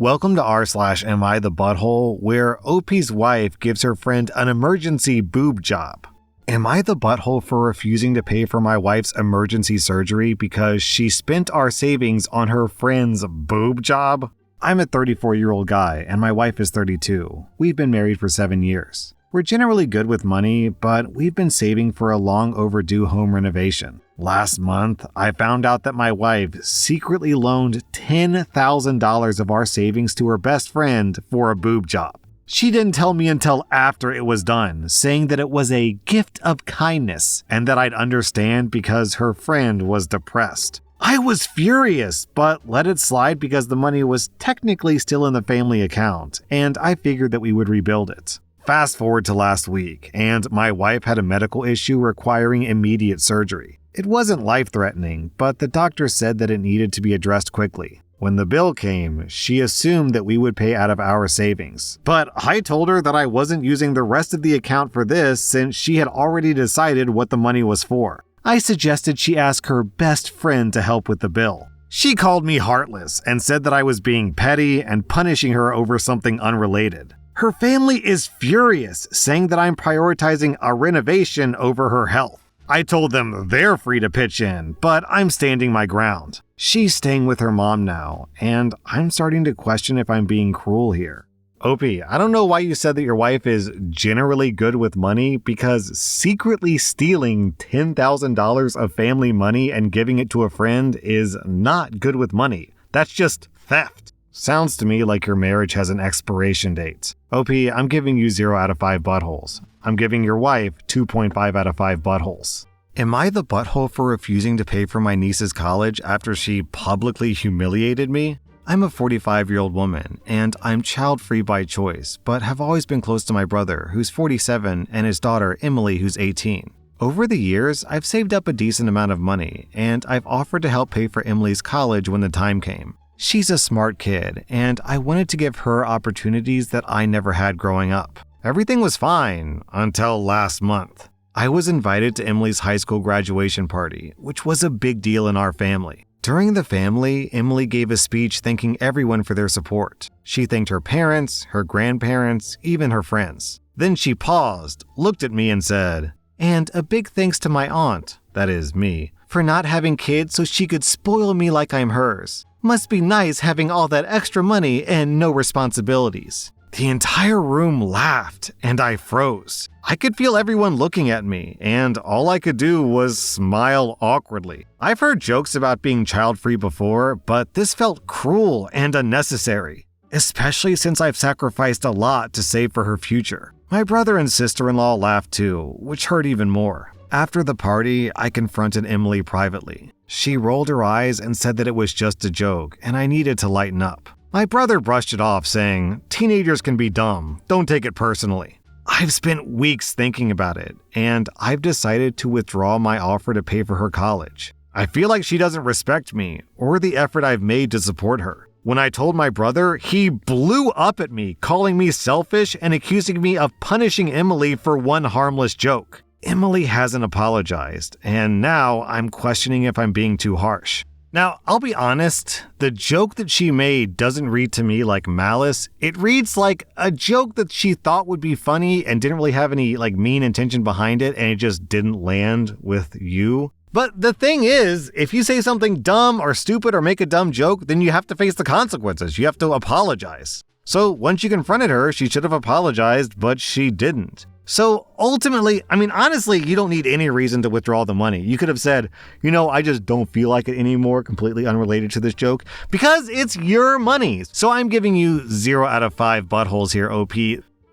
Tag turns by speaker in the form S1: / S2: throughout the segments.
S1: Welcome to rSlash Am I the Butthole, where OP's wife gives her friend an emergency boob job. Am I the butthole for refusing to pay for my wife's emergency surgery because she spent our savings on her friend's boob job? I'm a 34-year-old guy and my wife is 32. We've been married for 7 years. We're generally good with money, but we've been saving for a long overdue home renovation. Last month, I found out that my wife secretly loaned $10,000 of our savings to her best friend for a boob job. She didn't tell me until after it was done, saying that it was a gift of kindness and that I'd understand because her friend was depressed. I was furious, but let it slide because the money was technically still in the family account, and I figured that we would rebuild it. Fast forward to last week, and my wife had a medical issue requiring immediate surgery. It wasn't life-threatening, but the doctor said that it needed to be addressed quickly. When the bill came, she assumed that we would pay out of our savings. But I told her that I wasn't using the rest of the account for this since she had already decided what the money was for. I suggested she ask her best friend to help with the bill. She called me heartless and said that I was being petty and punishing her over something unrelated. Her family is furious, saying that I'm prioritizing a renovation over her health. I told them they're free to pitch in, but I'm standing my ground. She's staying with her mom now, and I'm starting to question if I'm being cruel here. OP, I don't know why you said that your wife is generally good with money, because secretly stealing $10,000 of family money and giving it to a friend is not good with money. That's just theft. Sounds to me like your marriage has an expiration date. OP, I'm giving you 0 out of 5 buttholes. I'm giving your wife 2.5 out of 5 buttholes. Am I the butthole for refusing to pay for my niece's college after she publicly humiliated me? I'm a 45-year-old woman, and I'm child-free by choice, but have always been close to my brother, who's 47, and his daughter, Emily, who's 18. Over the years, I've saved up a decent amount of money, and I've offered to help pay for Emily's college when the time came. She's a smart kid, and I wanted to give her opportunities that I never had growing up. Everything was fine until last month. I was invited to Emily's high school graduation party, which was a big deal in our family. During the family, Emily gave a speech thanking everyone for their support. She thanked her parents, her grandparents, even her friends. Then she paused, looked at me and said, "And a big thanks to my aunt," that is me, "for not having kids so she could spoil me like I'm hers. Must be nice having all that extra money and no responsibilities." The entire room laughed, and I froze. I could feel everyone looking at me, and all I could do was smile awkwardly. I've heard jokes about being child-free before, but this felt cruel and unnecessary, especially since I've sacrificed a lot to save for her future. My brother and sister-in-law laughed too, which hurt even more. After the party, I confronted Emily privately. She rolled her eyes and said that it was just a joke, and I needed to lighten up. My brother brushed it off, saying, "Teenagers can be dumb. Don't take it personally." I've spent weeks thinking about it, and I've decided to withdraw my offer to pay for her college. I feel like she doesn't respect me or the effort I've made to support her. When I told my brother, he blew up at me, calling me selfish and accusing me of punishing Emily for one harmless joke. Emily hasn't apologized, and now I'm questioning if I'm being too harsh. Now, I'll be honest, the joke that she made doesn't read to me like malice. It reads like a joke that she thought would be funny and didn't really have any mean intention behind it, and it just didn't land with you. But the thing is, if you say something dumb or stupid or make a dumb joke, then you have to face the consequences. You have to apologize. So once you confronted her, she should have apologized, but she didn't. So ultimately, honestly, you don't need any reason to withdraw the money. You could have said, I just don't feel like it anymore, completely unrelated to this joke, because it's your money. So I'm giving you 0 out of 5 buttholes here, OP.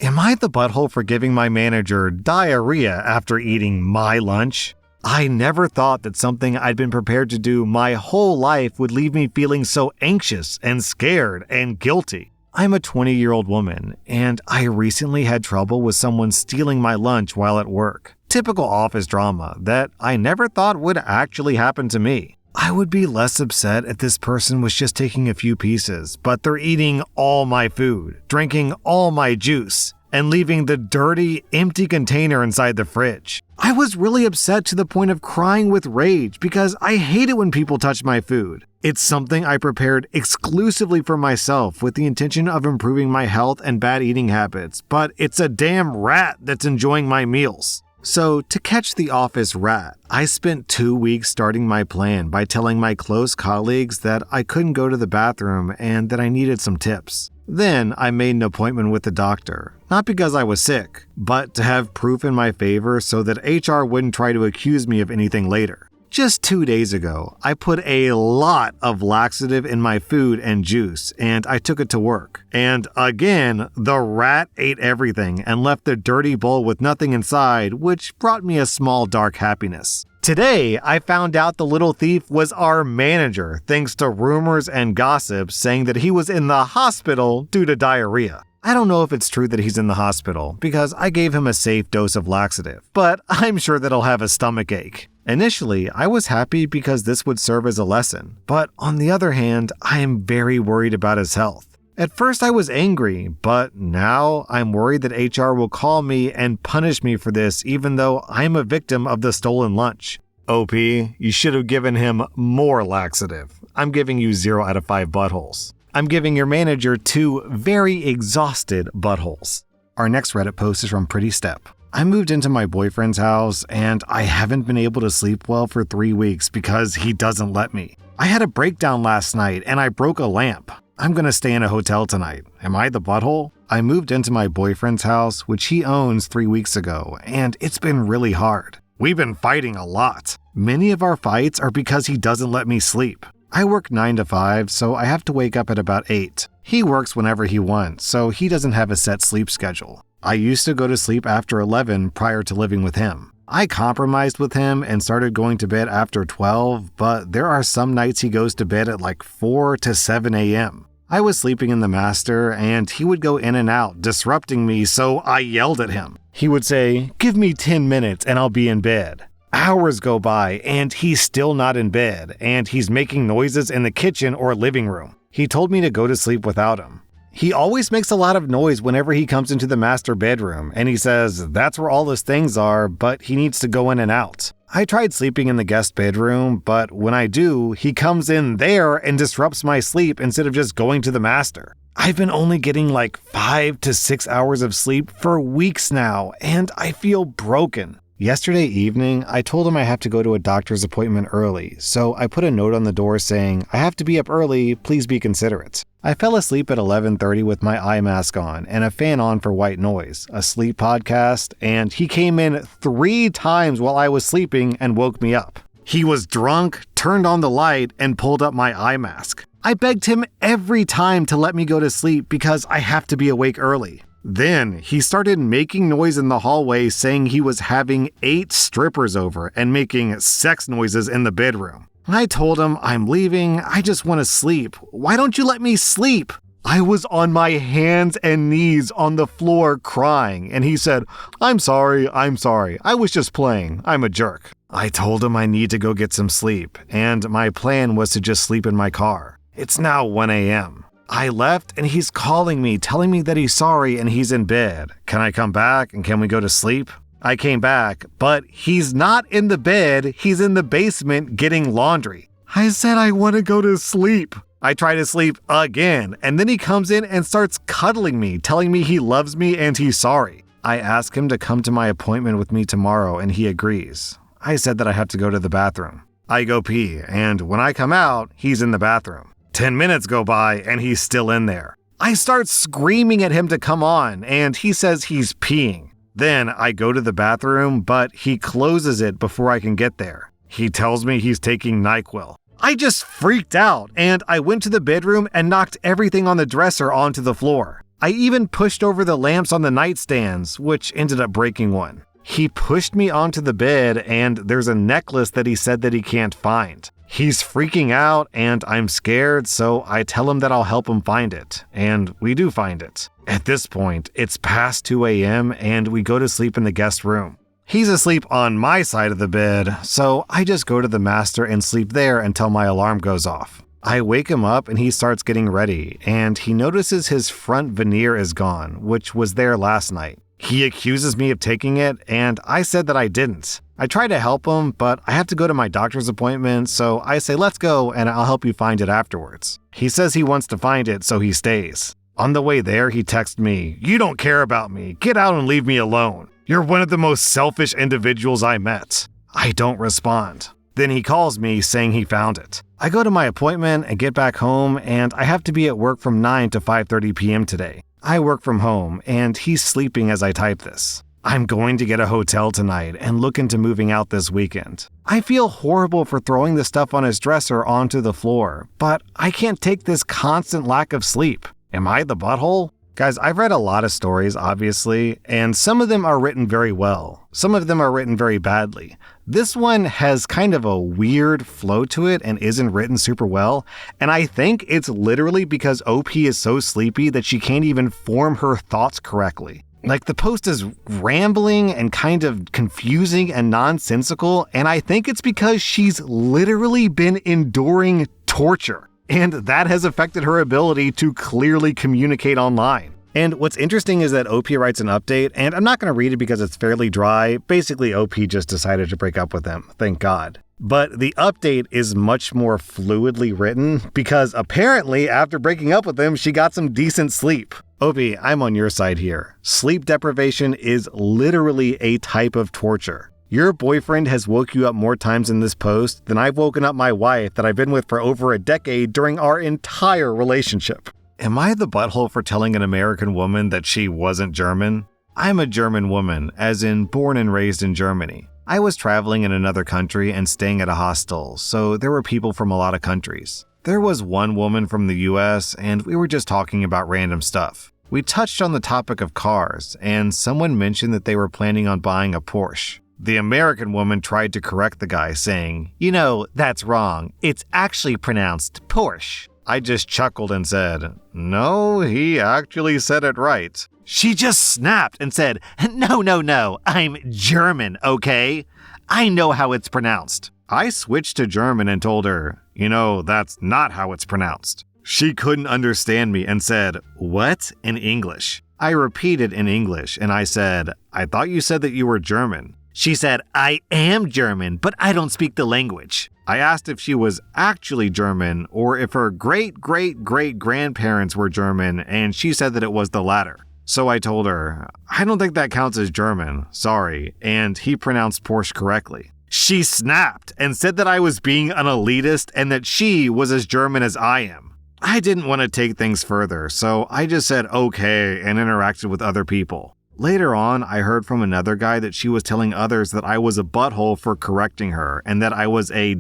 S1: Am I the butthole for giving my manager diarrhea after eating my lunch? I never thought that something I'd been prepared to do my whole life would leave me feeling so anxious and scared and guilty. I'm a 20-year-old woman, and I recently had trouble with someone stealing my lunch while at work. Typical office drama that I never thought would actually happen to me. I would be less upset if this person was just taking a few pieces, but they're eating all my food, drinking all my juice, and leaving the dirty, empty container inside the fridge. I was really upset to the point of crying with rage because I hate it when people touch my food. It's something I prepared exclusively for myself with the intention of improving my health and bad eating habits, but it's a damn rat that's enjoying my meals. So, to catch the office rat, I spent 2 weeks starting my plan by telling my close colleagues that I couldn't go to the bathroom and that I needed some tips. Then, I made an appointment with the doctor, not because I was sick, but to have proof in my favor so that HR wouldn't try to accuse me of anything later. Just 2 days ago, I put a lot of laxative in my food and juice, and I took it to work. And again, the rat ate everything and left the dirty bowl with nothing inside, which brought me a small dark happiness. Today, I found out the little thief was our manager, thanks to rumors and gossip saying that he was in the hospital due to diarrhea. I don't know if it's true that he's in the hospital, because I gave him a safe dose of laxative, but I'm sure that he'll have a stomach ache. Initially, I was happy because this would serve as a lesson, but on the other hand, I am very worried about his health. At first I was angry, but now I'm worried that HR will call me and punish me for this even though I'm a victim of the stolen lunch. OP, you should have given him more laxative. I'm giving you 0 out of 5 buttholes. I'm giving your manager 2 very exhausted buttholes. Our next Reddit post is from Pretty Step. I moved into my boyfriend's house and I haven't been able to sleep well for 3 weeks because he doesn't let me. I had a breakdown last night and I broke a lamp. I'm gonna stay in a hotel tonight. Am I the butthole? I moved into my boyfriend's house, which he owns 3 weeks ago, and it's been really hard. We've been fighting a lot. Many of our fights are because he doesn't let me sleep. I work 9 to 5, so I have to wake up at about 8. He works whenever he wants, so he doesn't have a set sleep schedule. I used to go to sleep after 11 prior to living with him. I compromised with him and started going to bed after 12, but there are some nights he goes to bed at like 4 to 7 a.m. I was sleeping in the master and he would go in and out, disrupting me, so I yelled at him. He would say, "Give me 10 minutes and I'll be in bed." Hours go by and he's still not in bed, and he's making noises in the kitchen or living room. He told me to go to sleep without him. He always makes a lot of noise whenever he comes into the master bedroom, and he says that's where all his things are, but he needs to go in and out. I tried sleeping in the guest bedroom, but when I do, he comes in there and disrupts my sleep instead of just going to the master. I've been only getting like 5 to 6 hours of sleep for weeks now, and I feel broken. Yesterday evening, I told him I have to go to a doctor's appointment early, so I put a note on the door saying, "I have to be up early, please be considerate." I fell asleep at 11:30 with my eye mask on and a fan on for white noise, a sleep podcast, and he came in 3 times while I was sleeping and woke me up. He was drunk, turned on the light, and pulled up my eye mask. I begged him every time to let me go to sleep because I have to be awake early. Then he started making noise in the hallway saying he was having 8 strippers over and making sex noises in the bedroom. I told him I'm leaving, I just want to sleep. Why don't you let me sleep? I was on my hands and knees on the floor crying, and he said, I'm sorry, I was just playing, I'm a jerk." I told him I need to go get some sleep, and my plan was to just sleep in my car. It's now 1 a.m. I left and he's calling me, telling me that he's sorry and he's in bed. Can I come back and can we go to sleep? I came back, but he's not in the bed, he's in the basement getting laundry. I said I want to go to sleep. I try to sleep again, and then he comes in and starts cuddling me, telling me he loves me and he's sorry. I ask him to come to my appointment with me tomorrow and he agrees. I said that I have to go to the bathroom. I go pee, and when I come out, he's in the bathroom. 10 minutes go by and he's still in there. I start screaming at him to come on, and he says he's peeing. Then I go to the bathroom, but he closes it before I can get there. He tells me he's taking NyQuil. I just freaked out, and I went to the bedroom and knocked everything on the dresser onto the floor. I even pushed over the lamps on the nightstands, which ended up breaking one. He pushed me onto the bed, and there's a necklace that he said that he can't find. He's freaking out and I'm scared, so I tell him that I'll help him find it, and we do find it. At this point, it's past 2 a.m. and we go to sleep in the guest room. He's asleep on my side of the bed, so I just go to the master and sleep there until my alarm goes off. I wake him up and he starts getting ready, and he notices his front veneer is gone, which was there last night. He accuses me of taking it, and I said that I didn't. I try to help him, but I have to go to my doctor's appointment, so I say let's go and I'll help you find it afterwards. He says he wants to find it, so he stays. On the way there, he texts me, "You don't care about me. Get out and leave me alone. You're one of the most selfish individuals I met." I don't respond. Then he calls me saying he found it. I go to my appointment and get back home, and I have to be at work from 9 to 5:30 p.m. today. I work from home, and he's sleeping as I type this. I'm going to get a hotel tonight and look into moving out this weekend. I feel horrible for throwing the stuff on his dresser onto the floor, but I can't take this constant lack of sleep. Am I the butthole? Guys, I've read a lot of stories, obviously, and some of them are written very well. Some of them are written very badly. This one has kind of a weird flow to it and isn't written super well, and I think it's literally because OP is so sleepy that she can't even form her thoughts correctly. Like, the post is rambling and kind of confusing and nonsensical, and I think it's because she's literally been enduring torture. And that has affected her ability to clearly communicate online. And what's interesting is that OP writes an update, and I'm not going to read it because it's fairly dry. Basically, OP just decided to break up with him, thank God. But the update is much more fluidly written because apparently after breaking up with him, she got some decent sleep. OP, I'm on your side here. Sleep deprivation is literally a type of torture. Your boyfriend has woke you up more times in this post than I've woken up my wife that I've been with for over a decade during our entire relationship. Am I the butthole for telling an American woman that she wasn't German? I'm a German woman, as in born and raised in Germany. I was traveling in another country and staying at a hostel, so there were people from a lot of countries. There was one woman from the US, and we were just talking about random stuff. We touched on the topic of cars, and someone mentioned that they were planning on buying a Porsche. The American woman tried to correct the guy, saying, "You know, that's wrong. It's actually pronounced Porsche." I just chuckled and said, "No, he actually said it right." She just snapped and said, No, I'm German, okay? I know how it's pronounced." I switched to German and told her, "You know, that's not how it's pronounced." She couldn't understand me and said, "What?" in English. I repeated in English and I said, "I thought you said that you were German." She said, "I am German, but I don't speak the language." I asked if she was actually German or if her great-great-great-grandparents were German, and she said that it was the latter. So I told her, "I don't think that counts as German, sorry," and he pronounced Porsche correctly. She snapped and said that I was being an elitist and that she was as German as I am. I didn't want to take things further, so I just said okay and interacted with other people. Later on, I heard from another guy that she was telling others that I was a butthole for correcting her and that I was a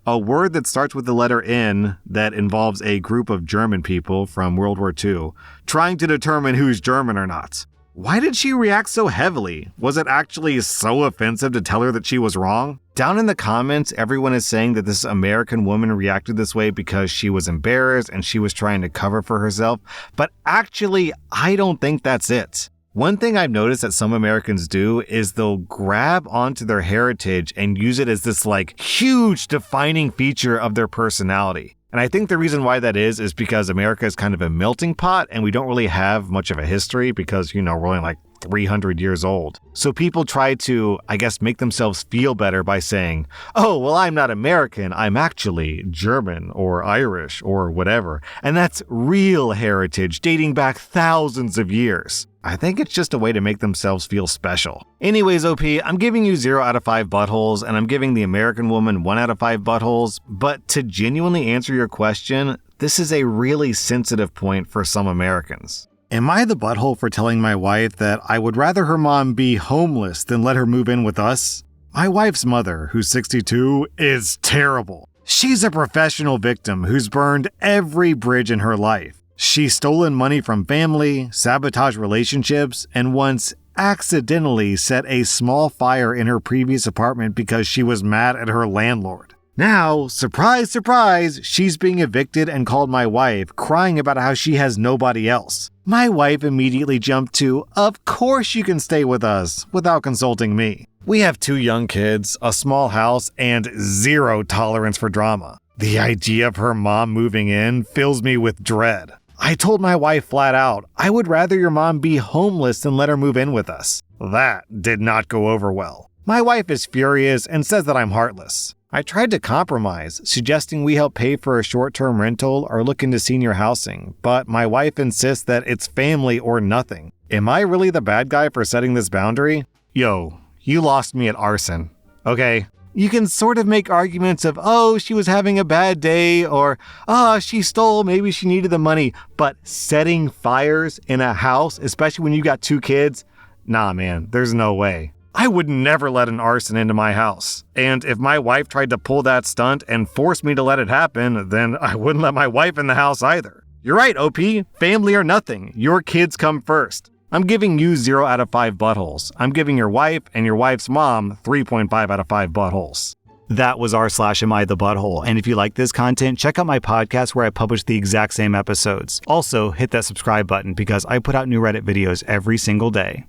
S1: word that starts with the letter N that involves a group of German people from World War II trying to determine who's German or not. Why did she react so heavily? Was it actually so offensive to tell her that she was wrong? Down in the comments, everyone is saying that this American woman reacted this way because she was embarrassed and she was trying to cover for herself. But actually, I don't think that's it. One thing I've noticed that some Americans do is they'll grab onto their heritage and use it as this huge defining feature of their personality. And I think the reason why that is because America is kind of a melting pot and we don't really have much of a history because, we're only 300 years old. So people try to, make themselves feel better by saying, "Oh, well, I'm not American, I'm actually German or Irish or whatever." And that's real heritage dating back thousands of years. I think it's just a way to make themselves feel special. Anyways, OP, I'm giving you 0 out of 5 buttholes, and I'm giving the American woman 1 out of 5 buttholes, but to genuinely answer your question, this is a really sensitive point for some Americans. Am I the butthole for telling my wife that I would rather her mom be homeless than let her move in with us? My wife's mother, who's 62, is terrible. She's a professional victim who's burned every bridge in her life. She's stolen money from family, sabotaged relationships, and once accidentally set a small fire in her previous apartment because she was mad at her landlord. Now, surprise, surprise, she's being evicted and called my wife, crying about how she has nobody else. My wife immediately jumped to, "Of course you can stay with us," without consulting me. We have 2 young kids, a small house, and 0 tolerance for drama. The idea of her mom moving in fills me with dread. I told my wife flat out, I would rather your mom be homeless than let her move in with us. That did not go over well. My wife is furious and says that I'm heartless. I tried to compromise, suggesting we help pay for a short-term rental or look into senior housing, but my wife insists that it's family or nothing. Am I really the bad guy for setting this boundary? Yo, you lost me at arson. Okay? You can sort of make arguments of, oh, she was having a bad day, or, she stole, maybe she needed the money, but setting fires in a house, especially when you got 2 kids, nah, man, there's no way. I would never let an arson into my house. And if my wife tried to pull that stunt and force me to let it happen, then I wouldn't let my wife in the house either. You're right, OP. Family or nothing. Your kids come first. I'm giving you 0 out of 5 buttholes. I'm giving your wife and your wife's mom 3.5 out of 5 buttholes. That was rSlash Am I the Butthole? And if you like this content, check out my podcast where I publish the exact same episodes. Also, hit that subscribe button because I put out new Reddit videos every single day.